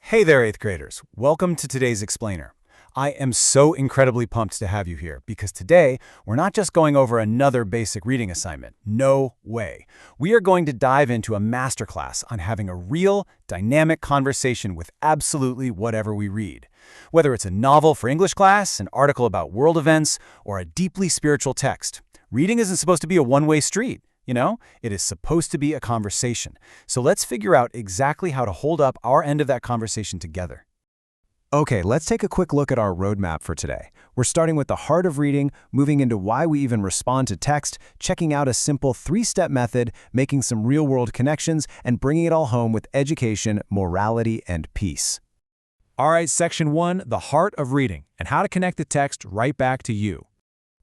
Hey there, 8th graders. Welcome to today's Explainer. I am so incredibly pumped to have you here because today we're not just going over another basic reading assignment. No way. We are going to dive into a masterclass on having a real, dynamic conversation with absolutely whatever we read. Whether it's a novel for English class, an article about world events, or a deeply spiritual text, reading isn't supposed to be a one-way street. It is supposed to be a conversation. So let's figure out exactly how to hold up our end of that conversation together. Okay, let's take a quick look at our roadmap for today. We're starting with the heart of reading, moving into why we even respond to text, checking out a simple 3-step method, making some real-world connections, and bringing it all home with education, morality, and peace. All right, Section 1, the heart of reading, and how to connect the text right back to you.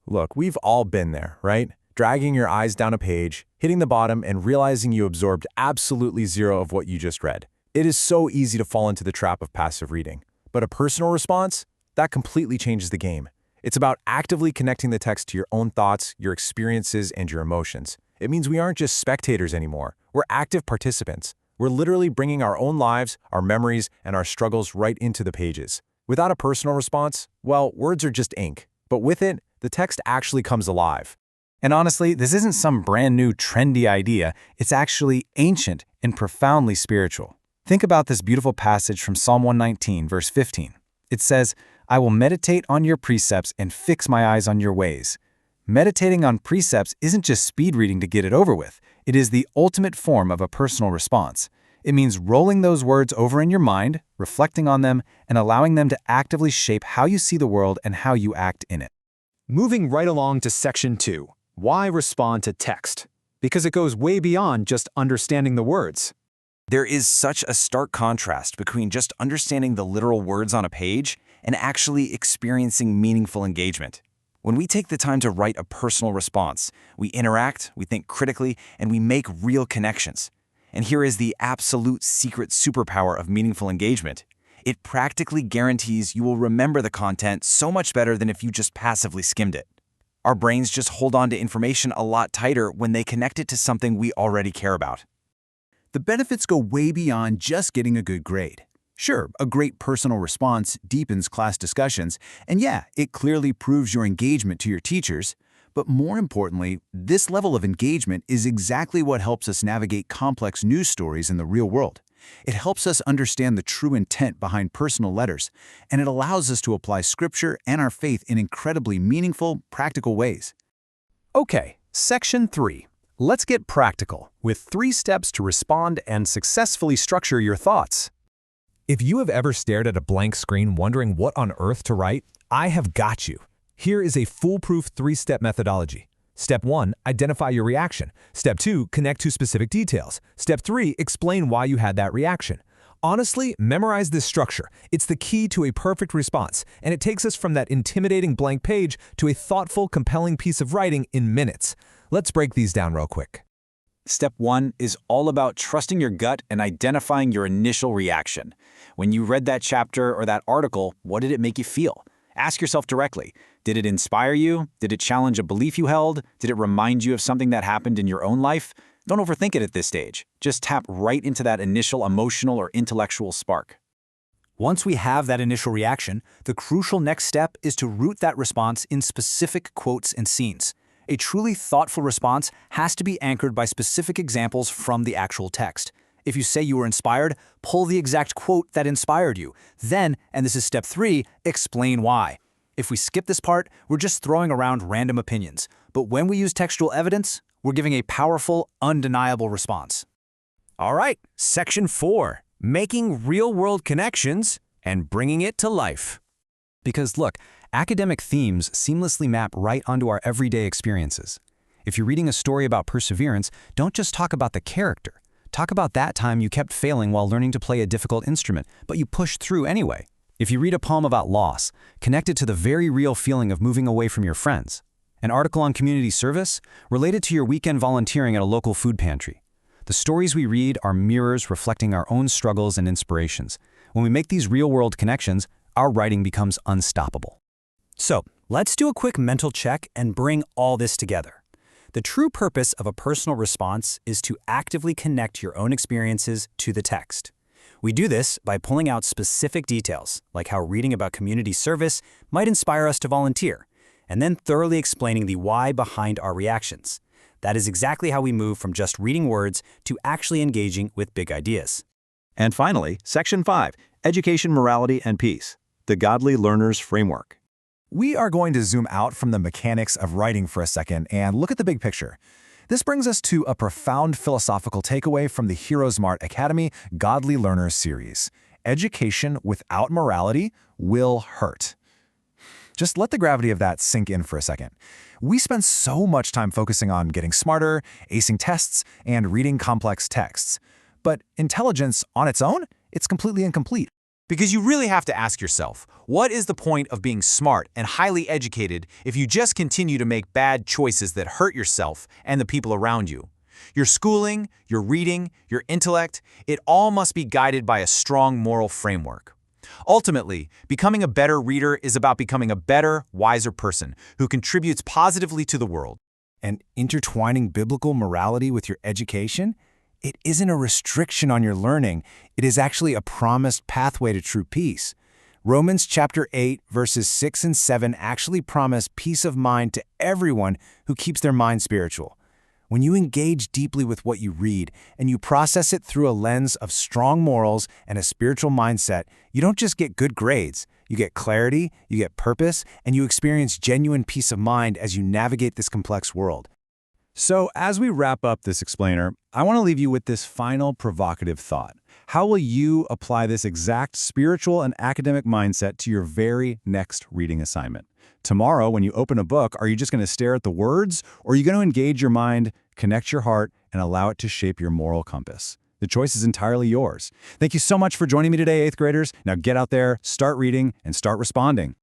Look, we've all been there, right? Dragging your eyes down a page, hitting the bottom, and realizing you absorbed absolutely zero of what you just read. It is so easy to fall into the trap of passive reading. But a personal response? That completely changes the game. It's about actively connecting the text to your own thoughts, your experiences, and your emotions. It means we aren't just spectators anymore. We're active participants. We're literally bringing our own lives, our memories, and our struggles right into the pages. Without a personal response, well, words are just ink. But with it, the text actually comes alive. And honestly, this isn't some brand new trendy idea. It's actually ancient and profoundly spiritual. Think about this beautiful passage from Psalm 119, verse 15. It says, "I will meditate on your precepts and fix my eyes on your ways." Meditating on precepts isn't just speed reading to get it over with. It is the ultimate form of a personal response. It means rolling those words over in your mind, reflecting on them, and allowing them to actively shape how you see the world and how you act in it. Moving right along to Section 2, why respond to text? Because it goes way beyond just understanding the words. There is such a stark contrast between just understanding the literal words on a page and actually experiencing meaningful engagement. When we take the time to write a personal response, we interact, we think critically, and we make real connections. And here is the absolute secret superpower of meaningful engagement. It practically guarantees you will remember the content so much better than if you just passively skimmed it. Our brains just hold on to information a lot tighter when they connect it to something we already care about. The benefits go way beyond just getting a good grade. Sure, a great personal response deepens class discussions, and yeah, it clearly proves your engagement to your teachers. But more importantly, this level of engagement is exactly what helps us navigate complex news stories in the real world. It helps us understand the true intent behind personal letters, and it allows us to apply scripture and our faith in incredibly meaningful, practical ways. Okay, Section 3. Let's get practical with 3 steps to respond and successfully structure your thoughts. If you have ever stared at a blank screen wondering what on earth to write, I have got you. Here is a foolproof 3-step methodology. Step 1, identify your reaction. Step 2, connect to specific details. Step 3, explain why you had that reaction. Honestly, memorize this structure. It's the key to a perfect response, and it takes us from that intimidating blank page to a thoughtful, compelling piece of writing in minutes. Let's break these down real quick. Step 1 is all about trusting your gut and identifying your initial reaction. When you read that chapter or that article, what did it make you feel? Ask yourself directly, did it inspire you? Did it challenge a belief you held? Did it remind you of something that happened in your own life? Don't overthink it at this stage. Just tap right into that initial emotional or intellectual spark. Once we have that initial reaction, the crucial next step is to root that response in specific quotes and scenes. A truly thoughtful response has to be anchored by specific examples from the actual text. If you say you were inspired, pull the exact quote that inspired you. Then, and this is step 3, explain why. If we skip this part, we're just throwing around random opinions. But when we use textual evidence, we're giving a powerful, undeniable response. All right, Section 4, making real-world connections and bringing it to life. Because look, academic themes seamlessly map right onto our everyday experiences. If you're reading a story about perseverance, don't just talk about the character. Talk about that time you kept failing while learning to play a difficult instrument, but you pushed through anyway. If you read a poem about loss, connect it to the very real feeling of moving away from your friends. An article on community service, related to your weekend volunteering at a local food pantry. The stories we read are mirrors reflecting our own struggles and inspirations. When we make these real-world connections, our writing becomes unstoppable. So, let's do a quick mental check and bring all this together. The true purpose of a personal response is to actively connect your own experiences to the text. We do this by pulling out specific details, like how reading about community service might inspire us to volunteer, and then thoroughly explaining the why behind our reactions. That is exactly how we move from just reading words to actually engaging with big ideas. And finally, Section 5, Education, Morality, and Peace, the Godly Learner's Framework. We are going to zoom out from the mechanics of writing for a second and look at the big picture. This brings us to a profound philosophical takeaway from the Academy Godly Learners series. Education without morality will hurt. Just let the gravity of that sink in for a second. We spend so much time focusing on getting smarter, acing tests, and reading complex texts. But intelligence on its own, it's completely incomplete. Because you really have to ask yourself, what is the point of being smart and highly educated if you just continue to make bad choices that hurt yourself and the people around you? Your schooling, your reading, your intellect, it all must be guided by a strong moral framework. Ultimately, becoming a better reader is about becoming a better, wiser person who contributes positively to the world. And intertwining biblical morality with your education? It isn't a restriction on your learning. It is actually a promised pathway to true peace. Romans chapter 8, verses 6 and 7 actually promise peace of mind to everyone who keeps their mind spiritual. When you engage deeply with what you read and you process it through a lens of strong morals and a spiritual mindset, you don't just get good grades. You get clarity, you get purpose, and you experience genuine peace of mind as you navigate this complex world. So as we wrap up this explainer, I want to leave you with this final provocative thought. How will you apply this exact spiritual and academic mindset to your very next reading assignment? Tomorrow, when you open a book, are you just going to stare at the words, or are you going to engage your mind, connect your heart, and allow it to shape your moral compass? The choice is entirely yours. Thank you so much for joining me today, 8th graders. Now get out there, start reading, and start responding.